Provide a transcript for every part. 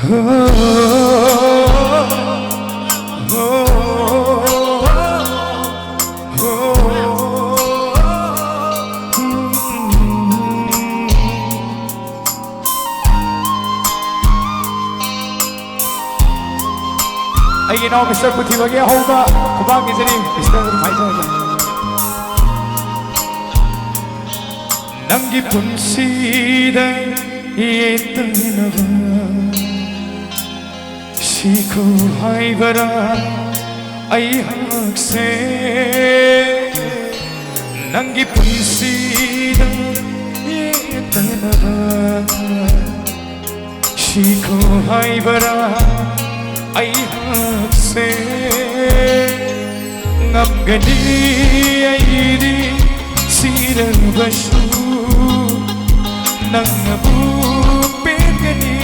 Anh nói Mr. Puthi và nghe hôm qua của ba người gia đình Mr. phải chơi Nangi punsida yetanava Shiku haibara ai hakse Nangi punsida yetanava Shiku haibara ai hakse Ngamgani aidi sirabashu Nangabu pegani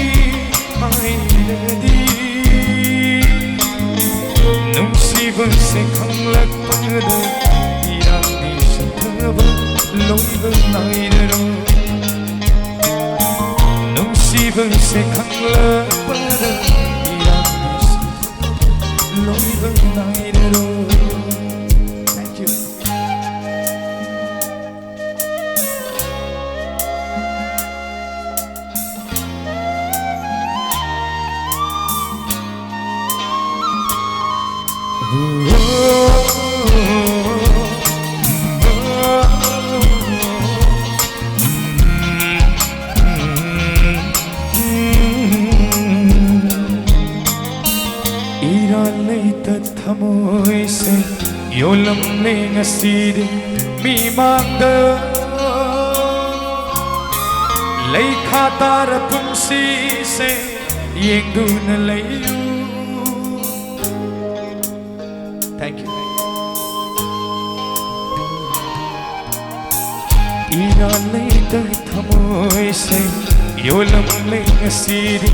mailadi Nungsiba se khanglakpada irani shathaba loiba naidaro Nungsiba se khanglakpada irani shathaba loiba naidaro Thank you. Thamoy se yolam le ngasidi mi mangda lay khatar punsi se yengdun layu Thank you Ira lay thamoy se yolam le ngasidi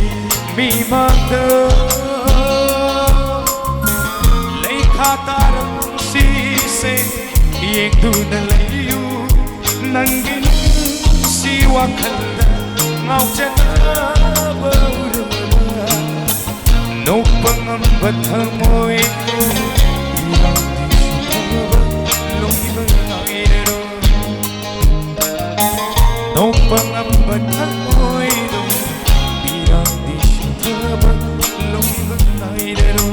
mi mangda Khatar si se yengdun layu nangin si wakhalda ngauchana no pangam bathamoy ko irandi shithaba loiba naidero no pangam bathamoy ko irandi shithaba loiba naidero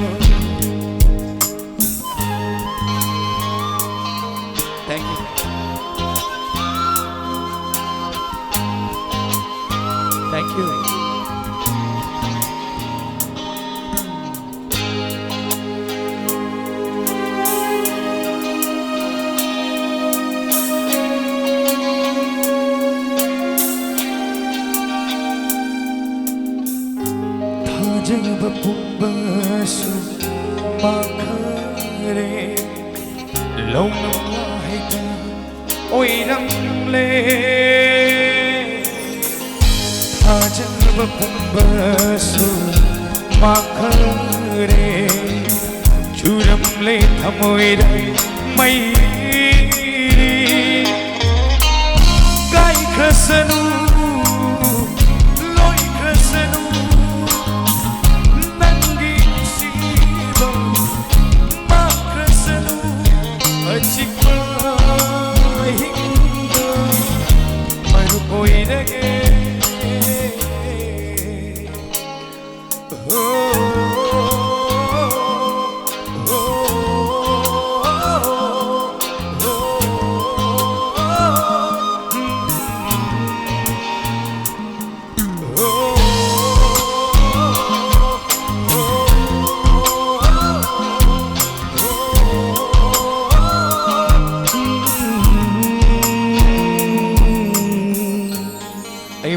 Thank you. Thank you. Thajaba pumbasu makhare long Oi rang le Thajaba pumbasu makhare churam le thamoy dai mai kai khasanu loi khasanu nangi siba makhasanu achikpa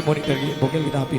Monitor, bokeh kita api.